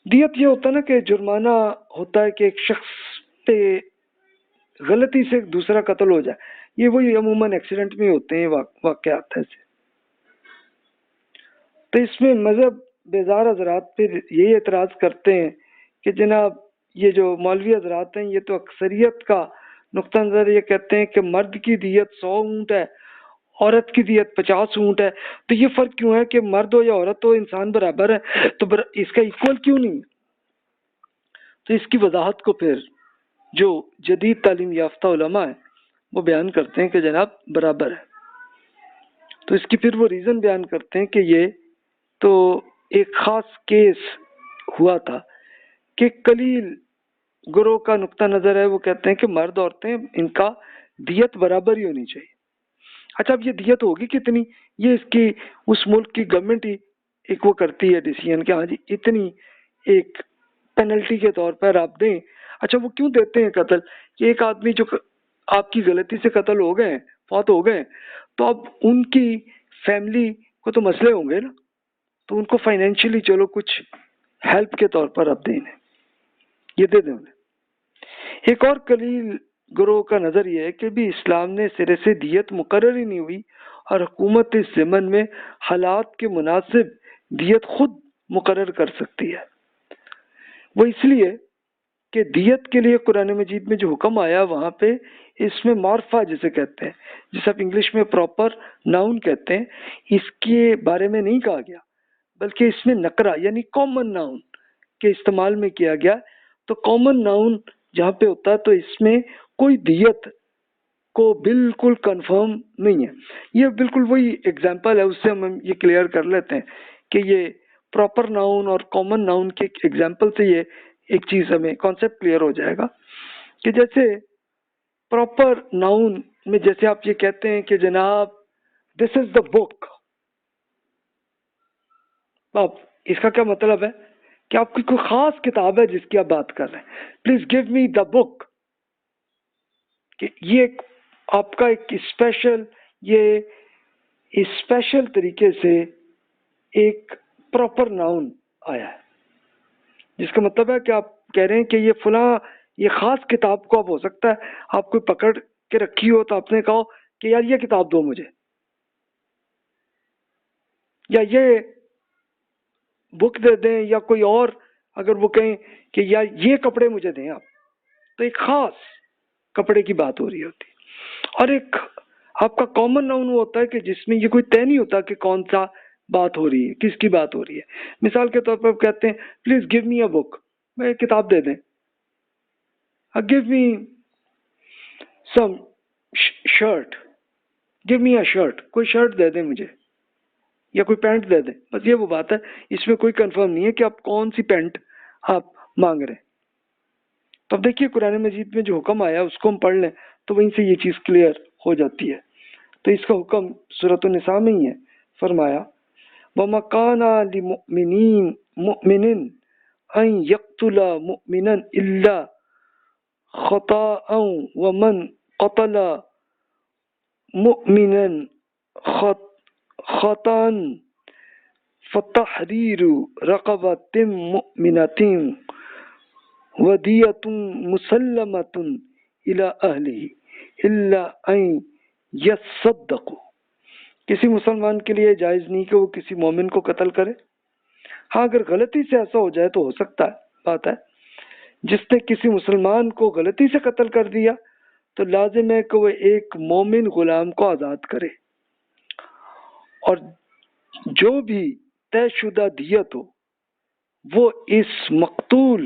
دیت یہ ہوتا ہے نا کہ جرمانہ ہوتا ہے کہ ایک شخص پہ غلطی سے دوسرا قتل ہو جائے، یہ وہی عموماً ایکسیڈنٹ میں ہوتے ہیں واقعات ایسے. تو اس میں مذہب بیزار حضرات پھر یہی اعتراض کرتے ہیں کہ جناب یہ جو مولوی حضرات ہیں یہ تو اکثریت کا نقطہ نظر یہ کہتے ہیں کہ مرد کی دیت 100 اونٹ ہے، عورت کی دیت 50 اونٹ ہے، تو یہ فرق کیوں ہے کہ مرد ہو یا عورت ہو انسان برابر ہے، تو اس کا ایکول کیوں نہیں؟ تو اس کی وضاحت کو پھر جو جدید تعلیم یافتہ علماء ہیں وہ بیان کرتے ہیں کہ جناب برابر ہے. تو اس کی پھر وہ ریزن بیان کرتے ہیں کہ یہ تو ایک خاص کیس ہوا تھا کہ قلیل گروہ کا نقطہ نظر ہے، وہ کہتے ہیں کہ مرد عورتیں ان کا دیت برابر ہی ہونی چاہیے. اچھا اب یہ دیت ہوگی کتنی، یہ اس کی اس ملک کی گورنمنٹ ہی ایک وہ کرتی ہے ڈیسیژن کہ ہاں جی اتنی ایک پینلٹی کے طور پر آپ دیں. اچھا وہ کیوں دیتے ہیں قتل؟ کہ ایک آدمی جو آپ کی غلطی سے قتل ہو گئے، فوت ہو گئے، تو اب ان کی فیملی کو تو مسئلے ہوں گے نا، تو ان کو فائنینشلی چلو کچھ ہیلپ کے طور پر آپ دیں، یہ دے دیں انہیں. ایک اور قلیل گروہ کا نظر یہ ہے کہ بھی اسلام نے سرے سے دیت مقرر ہی نہیں ہوئی اور حکومت اس ضمن میں حالات کے مناسب دیت خود مقرر کر سکتی ہے. وہ اس لیے کہ دیت کے لیے قرآن مجید میں جو حکم آیا وہاں پہ اس میں معرفہ جسے کہتے ہیں، جسے آپ انگلش میں پراپر ناؤن کہتے ہیں، اس کے بارے میں نہیں کہا گیا، بلکہ اس میں نکرہ یعنی کامن ناؤن کے استعمال میں کیا گیا. تو کامن ناؤن جہاں پہ ہوتا ہے تو اس میں کوئی دیت کو بالکل کنفرم نہیں ہے. یہ بالکل وہی ایگزامپل ہے، اس سے ہم یہ کلیئر کر لیتے ہیں کہ یہ پراپر ناؤن اور کامن ناؤن کے ایگزامپل سے یہ ایک چیز ہمیں کانسیپٹ کلیئر ہو جائے گا کہ جیسے پراپر ناؤن میں جیسے آپ یہ کہتے ہیں کہ جناب دس از دا بک، اب اس کا کیا مطلب ہے کہ آپ کی کوئی خاص کتاب ہے جس کی آپ بات کر رہے ہیں، پلیز گیو می دا بک، کہ یہ آپ کا ایک اسپیشل، یہ اسپیشل طریقے سے ایک پراپر ناؤن آیا ہے جس کا مطلب ہے کہ آپ کہہ رہے ہیں کہ یہ فلاں یہ خاص کتاب کو اب ہو سکتا ہے آپ کوئی پکڑ کے رکھی ہو تو آپ نے کہا کہ یار یہ کتاب دو مجھے، یا یہ بک دے دیں، یا کوئی اور اگر وہ کہیں کہ یار یہ کپڑے مجھے دیں آپ، تو ایک خاص کپڑے کی بات ہو رہی ہوتی. اور ایک آپ کا کامن ناؤن وہ ہوتا ہے کہ جس میں یہ کوئی طے نہیں ہوتا کہ کون سا بات ہو رہی ہے، کس کی بات ہو رہی ہے. مثال کے طور پر آپ کہتے ہیں پلیز گیو می اے بک، میں کتاب دے دیں، گیو می سم شرٹ، گیو می اے شرٹ، کوئی شرٹ دے دیں مجھے یا کوئی پینٹ دے دیں، بس یہ وہ بات ہے. اس میں کوئی کنفرم نہیں ہے کہ آپ کون سی پینٹ آپ مانگ رہے ہیں. تو اب دیکھیے قرآن مجید میں جو حکم آیا اس کو ہم پڑھ لیں تو وہیں سے یہ چیز کلیئر ہو جاتی ہے. تو اس کا حکم سورۃ النساء میں ہی ہے، فرمایا وَمَا كَانَ لِمُؤْمِنٍ أَن يَقْتُلَ مُؤْمِنًا إِلَّا خَطَأً وَمَنْ قَتَلَ مُؤْمِنًا خَطَأً فَتَحْرِيرُ رَقَبَةٍ مُؤْمِنَةٍ وَدِيَةٌ مُسَلَّمَةٌ إِلَىٰ أَهْلِهِ إِلَّا أَن يَصَّدَّقُوا. کسی مسلمان کے لیے جائز نہیں کہ وہ کسی مومن کو قتل کرے. ہاں اگر غلطی سے ایسا ہو جائے تو ہو سکتا ہے، بات ہے جس نے کسی مسلمان کو غلطی سے قتل کر دیا تو لازم ہے کہ وہ ایک مومن غلام کو آزاد کرے، اور جو بھی طے شدہ دیت ہو وہ اس مقتول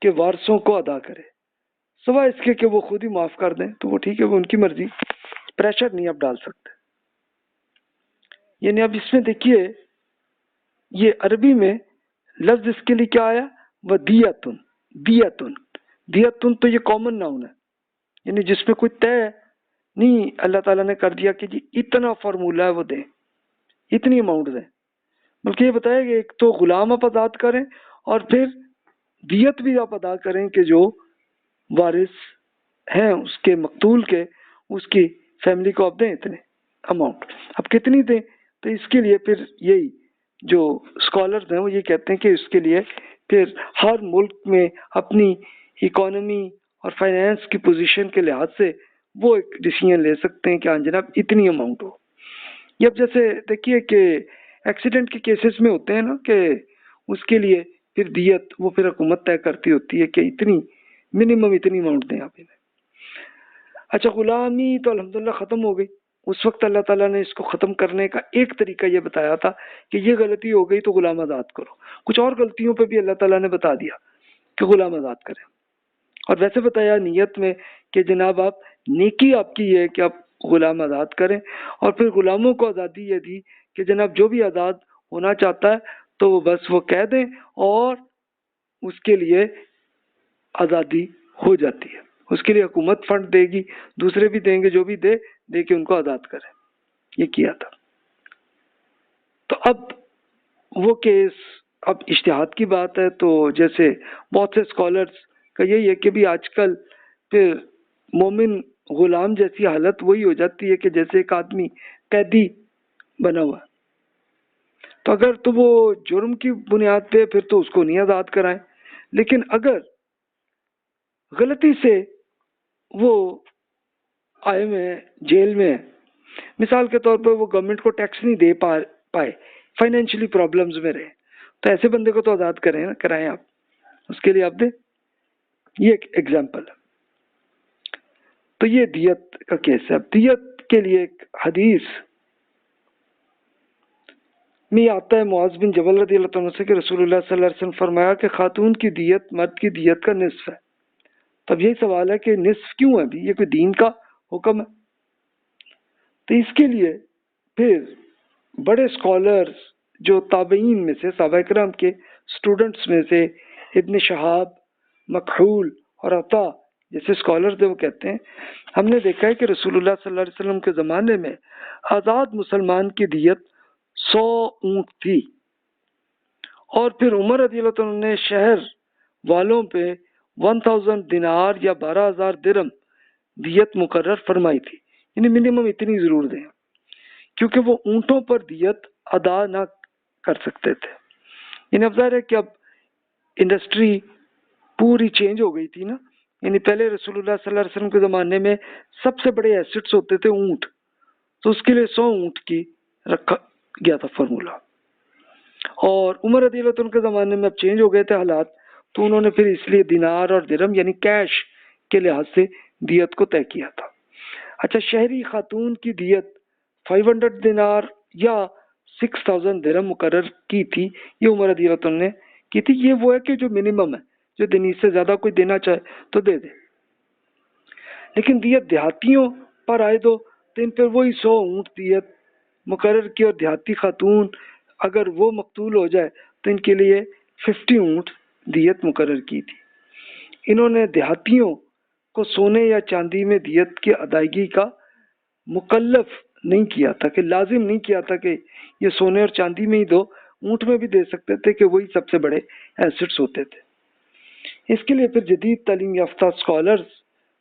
کے وارثوں کو ادا کرے، سوائے اس کے کہ وہ خود ہی معاف کر دیں تو وہ ٹھیک ہے، وہ ان کی مرضی، پریشر نہیں آپ ڈال سکتے. یعنی اب اس میں دیکھیے یہ عربی میں لفظ اس کے لیے کیا آیا، ودیتن، دیتن، دیتن تو یہ کامن ناؤن ہے، یعنی جس میں کوئی طے نہیں اللہ تعالیٰ نے کر دیا کہ جی اتنا فارمولا ہے وہ دیں، اتنی اماؤنٹ دیں، بلکہ یہ بتایا کہ ایک تو غلام آپ آزاد کریں اور پھر دیت بھی آپ ادا کریں کہ جو وارث ہیں اس کے مقتول کے، اس کی فیملی کو آپ دیں اتنے اماؤنٹ. اب کتنی دیں؟ تو اس کے لیے پھر یہی جو اسکالرز ہیں وہ یہ کہتے ہیں کہ اس کے لیے پھر ہر ملک میں اپنی اکانومی اور فائنینس کی پوزیشن کے لحاظ سے وہ ایک ڈیسیژن لے سکتے ہیں کہ ہاں جناب اتنی اماؤنٹ ہو. یہ اب جیسے دیکھیے کہ ایکسیڈنٹ کے کیسز میں ہوتے ہیں نا کہ اس کے لیے پھر دیت وہ پھر حکومت طے کرتی ہوتی ہے کہ اتنی منیمم اتنی اماؤنٹ دیں آپ انہیں. اچھا غلامی تو الحمدللہ ختم ہو گئی. اس وقت اللہ تعالیٰ نے اس کو ختم کرنے کا ایک طریقہ یہ بتایا تھا کہ یہ غلطی ہو گئی تو غلام آزاد کرو. کچھ اور غلطیوں پہ بھی اللہ تعالیٰ نے بتا دیا کہ غلام آزاد کریں، اور ویسے بتایا نیت میں کہ جناب آپ نیکی آپ کی یہ ہے کہ آپ غلام آزاد کریں، اور پھر غلاموں کو آزادی یہ دی کہ جناب جو بھی آزاد ہونا چاہتا ہے تو وہ بس وہ کہہ دیں اور اس کے لیے آزادی ہو جاتی ہے. اس کے لیے حکومت فنڈ دے گی، دوسرے بھی دیں گے، جو بھی دے کے ان کو آزاد کریں. یہ کیا تھا. تو اب وہ کیس اب اجتہاد کی بات ہے، تو جیسے بہت سے اسکالرس کا یہی ہے کہ بھی آج کل پھر مومن غلام جیسی حالت وہی ہو جاتی ہے کہ جیسے ایک آدمی قیدی بنا ہوا ہے. تو اگر تو وہ جرم کی بنیاد پہ پھر تو اس کو نہیں آزاد کرائیں، لیکن اگر غلطی سے وہ آئے میں جیل میں، مثال کے طور پر وہ گورنمنٹ کو ٹیکس نہیں دے پائے، فائنینشلی پرابلمز میں رہے، تو ایسے بندے کو تو آزاد کرائیں آپ، اس کے لیے آپ دیں. یہ ایک ایگزامپل ہے. تو یہ دیت کا کیس ہے. اب دیت کے لیے ایک حدیث میں آتا ہے معاذ بن جبل رضی اللہ عنہ سے کہ رسول اللہ صلی اللہ علیہ وسلم فرمایا کہ خاتون کی دیت مرد کی دیت کا نصف ہے. تب یہی سوال ہے کہ نصف کیوں ہے؟ یہ کوئی دین کا حکم ہے؟ تو اس کے لیے پھر بڑے اسکالرز جو تابعین میں سے صحابہ کرام کے اسٹوڈنٹس میں سے ابن شہاب، مکحول اور عطا جیسے اسکالر تھے، وہ کہتے ہیں ہم نے دیکھا ہے کہ رسول اللہ صلی اللہ علیہ وسلم کے زمانے میں آزاد مسلمان کی دیت 100 اونٹ تھی، اور پھر عمر رضی اللہ عنہ نے شہر والوں پہ 1000 دینار یا 12000 درہم دیت مقرر فرمائی تھی. یعنی منیمم اتنی ضرور دیں، کیونکہ وہ اونٹوں پر دیت ادا نہ کر سکتے تھے. یعنی اب ظاہر ہے کہ اب انڈسٹری پوری چینج ہو گئی تھی نا. یعنی پہلے رسول اللہ صلی اللہ علیہ وسلم کے زمانے میں سب سے بڑے ایسٹس ہوتے تھے اونٹ، تو اس کے لیے 100 اونٹ کی رکھا گیا تھا فارمولا. اور عمر رضی اللہ عنہ کے زمانے میں اب چینج ہو گئے تھے حالات، تو انہوں نے پھر اس لیے دینار اور درہم یعنی کیش کے لحاظ سے دیت کو طے کیا تھا. اچھا شہری خاتون کی دیت 500 دینار یا 6000 درہم مقرر کی تھی، یہ عمر رضی اللہ عنہ نے کی تھی. یہ وہ ہے کہ جو منیمم ہے، جو دینی سے زیادہ کوئی دینا چاہے تو دے دے. لیکن دیت دیہاتیوں پر آئے تو ان پر وہی 100 اونٹ دیت مقرر کی، اور دیہاتی خاتون اگر وہ مقتول ہو جائے تو ان کے لیے 50 اونٹ دیت مقرر کی تھی. انہوں نے دیہاتیوں کو سونے یا چاندی میں دیت کی ادائیگی کا مکلف نہیں کیا تھا، کہ لازم نہیں کیا تھا کہ یہ سونے اور چاندی میں ہی دو، اونٹ میں بھی دے سکتے تھے کہ وہی سب سے بڑے ایسٹس ہوتے تھے. اس کے لیے پھر جدید تعلیم یافتہ اسکالرز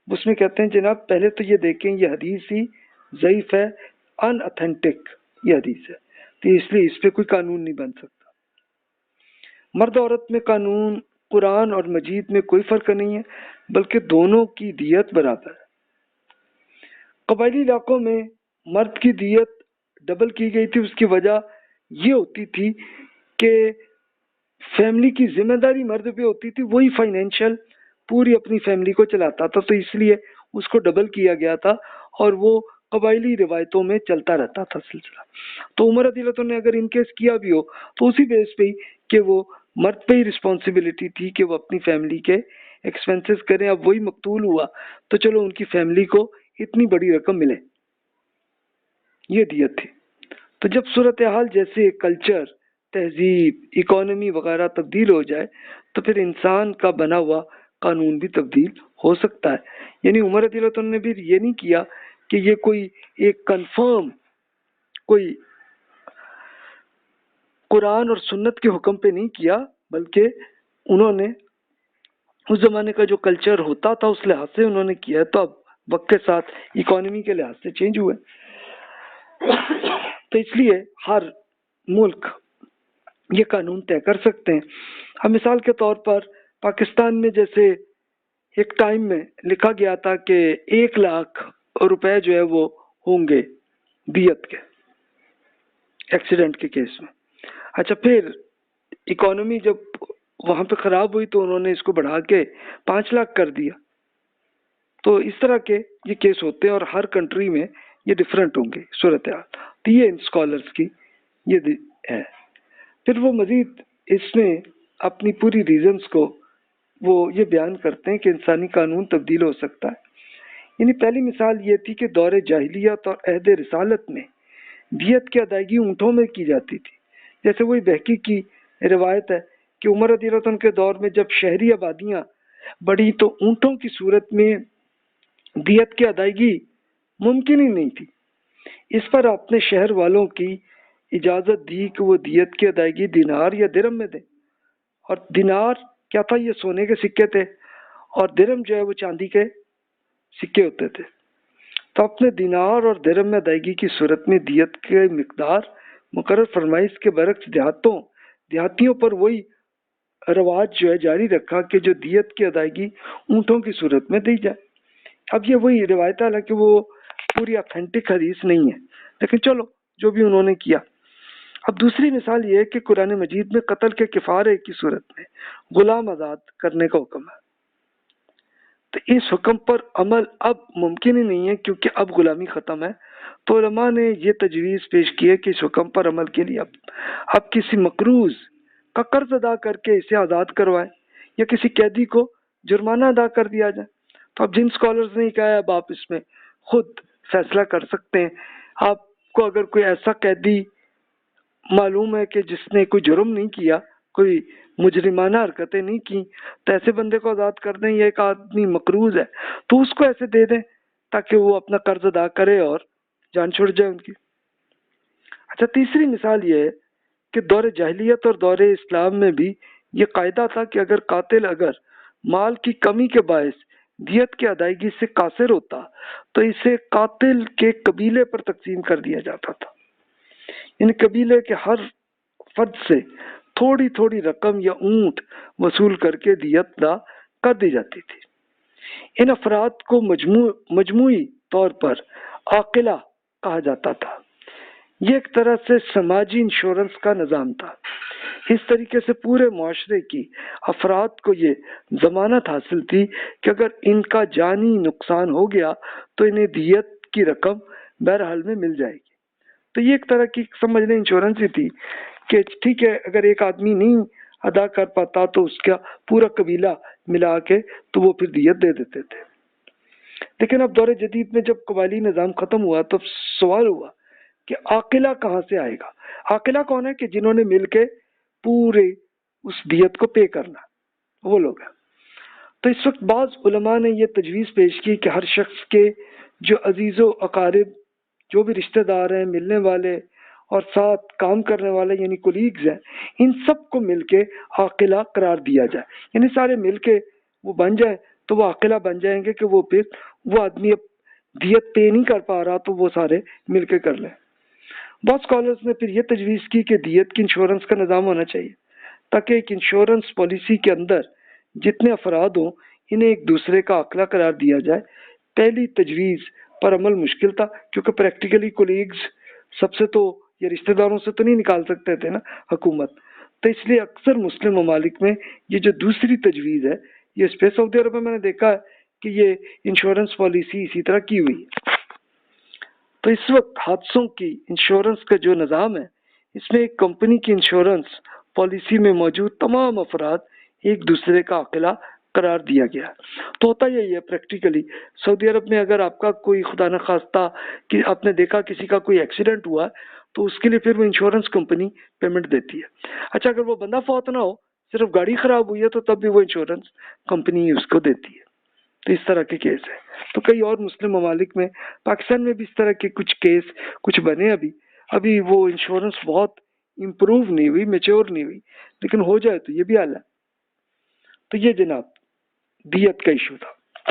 اس میں کہتے ہیں جناب پہلے تو یہ دیکھیں یہ حدیث ہی ضعیف ہے، ان اتھینٹک یہ حدیث ہے، تو اس لیے اس پہ کوئی قانون نہیں بن سکتا. مرد عورت میں قانون قرآن اور مجید میں کوئی فرق نہیں ہے، بلکہ دونوں کی دیت برابر ہے. قبائلی علاقوں میں مرد کی دیت ڈبل کی گئی تھی. اس کی وجہ یہ ہوتی تھی کہ فیملی کی ذمہ داری مرد پہ ہوتی تھی، وہی فائنینشیل پوری اپنی فیملی کو چلاتا تھا، تو اس لیے اس کو ڈبل کیا گیا تھا، اور وہ قبائلی روایتوں میں چلتا رہتا تھا سلسلہ. تو عمر رضی اللہ عنہ نے اگر ان کیس کیا بھی ہو تو اسی بیس پہ ہی کہ وہ مرد پہ ہی رسپانسبلٹی تھی کہ وہ اپنی فیملی کے ایکسپینسز کریں. اب وہی مقتول ہوا تو چلو ان کی فیملی کو اتنی بڑی رقم ملے، یہ دیت تھی. تو جب صورتحال جیسے کلچر، تہذیب، اکانومی وغیرہ تبدیل ہو جائے تو پھر انسان کا بنا ہوا قانون بھی تبدیل ہو سکتا ہے. یعنی عمر رضی اللہ عنہ نے بھی یہ نہیں کیا کہ یہ کوئی ایک کنفرم کوئی قرآن اور سنت کے حکم پہ نہیں کیا، بلکہ انہوں نے اس زمانے کا جو کلچر ہوتا تھا اس لحاظ سے انہوں نے کیا. تو اب وقت کے ساتھ اکانومی کے لحاظ سے چینج ہوئے، تو اس لیے ہر ملک یہ قانون طے کر سکتے ہیں۔ اب مثال کے طور پر پاکستان میں جیسے ایک ٹائم میں لکھا گیا تھا کہ 1,00,000 روپے جو ہے وہ ہوں گے دیت کے ایکسیڈنٹ کے کیس میں۔ اچھا، پھر اکانومی جب وہاں پہ خراب ہوئی تو انہوں نے اس کو بڑھا کے 5,00,000 کر دیا۔ تو اس طرح کے یہ کیس ہوتے ہیں اور ہر کنٹری میں یہ ڈفرینٹ ہوں گے صورتحال۔ تو یہ ان اسکالرس کی یہ ہے۔ پھر وہ مزید اس میں اپنی پوری ریزنز کو وہ یہ بیان کرتے ہیں کہ انسانی قانون تبدیل ہو سکتا ہے۔ یعنی پہلی مثال یہ تھی کہ دور جاہلیت اور عہد رسالت میں دیت کی ادائیگی اونٹوں میں کی جاتی تھی۔ جیسے وہی بہقی کی روایت ہے کہ عمر رضی اللہ عنہ کے دور میں جب شہری آبادیاں بڑھی تو اونٹوں کی صورت میں دیت کی ادائیگی ممکن ہی نہیں تھی۔ اس پر آپ نے شہر والوں کی اجازت دی کہ وہ دیت کی ادائیگی دینار یا درہم میں دیں، اور دینار کیا تھا؟ یہ سونے کے سکے تھے، اور درہم جو ہے وہ چاندی کے سکے ہوتے تھے۔ تو اپنے دینار اور درہم میں ادائیگی کی صورت میں دیت کی مقدار مقرر فرمائی۔ اس کے برعکس دیہاتیوں پر وہی رواج جو ہے جاری رکھا کہ جو دیت کی ادائیگی اونٹوں کی صورت میں دی جائے۔ اب یہ وہی روایت ہے، حالانکہ وہ پوری آتھینٹک حدیث نہیں ہے، لیکن چلو جو بھی انہوں نے کیا۔ اب دوسری مثال یہ ہے کہ قرآن مجید میں قتل کے کفارے کی صورت میں غلام آزاد کرنے کا حکم ہے۔ تو اس حکم پر عمل اب ممکن ہی نہیں ہے کیونکہ اب غلامی ختم ہے۔ تو علماء نے یہ تجویز پیش کی ہے کہ اس حکم پر عمل کے لیے اب کسی مقروض کا قرض ادا کر کے اسے آزاد کروائیں، یا کسی قیدی کو جرمانہ ادا کر دیا جائے۔ تو اب جن اسکالرز نے کہا ہے اب آپ اس میں خود فیصلہ کر سکتے ہیں۔ آپ کو اگر کوئی ایسا قیدی معلوم ہے کہ جس نے کوئی جرم نہیں کیا، کوئی مجرمانہ حرکتیں نہیں کی، تو ایسے بندے کو آزاد کر دیں، یا ایک آدمی مقروض ہے تو اس کو ایسے دے دیں تاکہ وہ اپنا قرض ادا کرے اور جان چھوڑ جائے ان کی۔ اچھا، تیسری مثال یہ ہے کہ دور جاہلیت اور دور اسلام میں بھی یہ قاعدہ تھا کہ اگر قاتل مال کی کمی کے باعث دیت کی ادائیگی سے قاصر ہوتا تو اسے قاتل کے قبیلے پر تقسیم کر دیا جاتا تھا۔ یعنی قبیلے کے ہر فرد سے تھوڑی تھوڑی رقم یا اونٹ وصول کر کے دیت ادا کر دی جاتی تھی۔ ان افراد کو مجموعی طور پر عاقلہ کہا جاتا تھا۔ یہ ایک طرح سے سماجی انشورنس کا نظام تھا۔ اس طریقے سے پورے معاشرے کی افراد کو یہ ضمانت حاصل تھی کہ اگر ان کا جانی نقصان ہو گیا تو انہیں دیت کی رقم بہرحال میں مل جائے گی۔ تو یہ ایک طرح کی سمجھ لیں انشورنس ہی تھی کہ ٹھیک ہے، اگر ایک آدمی نہیں ادا کر پاتا تو اس کا پورا قبیلہ ملا کے تو وہ پھر دیت دے دیتے تھے۔ لیکن اب دور جدید میں جب قبائلی نظام ختم ہوا تو سوال ہوا کہ عاقلہ کہاں سے آئے گا؟ عاقلہ کون ہے؟ کہ جنہوں نے مل کے پورے اس دیت کو پے کرنا، وہ لوگ ہیں۔ تو اس وقت بعض علماء نے یہ تجویز پیش کی کہ ہر شخص کے جو عزیز و اقارب، جو بھی رشتہ دار ہیں، ملنے والے اور ساتھ کام کرنے والے یعنی کولیگز ہیں، ان سب کو مل کے عاقلہ قرار دیا جائے۔ یعنی سارے مل کے وہ بن جائیں تو وہ عاقلہ بن جائیں گے کہ وہ پھر وہ آدمی اب دیت پے نہیں کر پا رہا تو وہ سارے مل کے کر لیں۔ بہت اسکالرز نے پھر یہ تجویز کی کہ دیت کی انشورنس کا نظام ہونا چاہیے تاکہ ایک انشورنس پالیسی کے اندر جتنے افراد ہوں انہیں ایک دوسرے کا عاقلہ قرار دیا جائے۔ پہلی تجویز پر عمل مشکل تھا کیونکہ پریکٹیکلی کولیگز سب سے تو یہ رشتہ داروں سے تو نہیں نکال سکتے تھے نا حکومت، تو اس لیے اکثر مسلم ممالک میں یہ جو دوسری تجویز ہے یہ اس پہ، سعودی عرب میں میں نے دیکھا ہے کہ یہ انشورنس پالیسی اسی طرح کی ہوئی ہے۔ تو اس وقت حادثوں کی انشورنس کا جو نظام ہے اس میں ایک کمپنی کی انشورنس پالیسی میں موجود تمام افراد ایک دوسرے کا عاقلہ قرار دیا گیا۔ تو ہوتا یہی ہے پریکٹیکلی سعودی عرب میں اگر آپ کا کوئی خدا نخواستہ کہ آپ نے دیکھا کسی کا کوئی ایکسیڈنٹ ہوا تو اس کے لیے پھر وہ انشورنس کمپنی پیمنٹ دیتی ہے۔ اچھا، اگر وہ بندہ فوت نہ ہو، صرف گاڑی خراب ہوئی ہے تو تب بھی وہ انشورنس کمپنی اس کو دیتی ہے۔ تو اس طرح کے کیس ہے۔ تو کئی اور مسلم ممالک میں، پاکستان میں بھی اس طرح کے کچھ کیس کچھ بنے۔ ابھی وہ انشورنس بہت امپروو نہیں ہوئی، میچور نہیں ہوئی، لیکن ہو جائے تو یہ بھی حال ہے۔ تو یہ جناب دیت کا ایشو تھا۔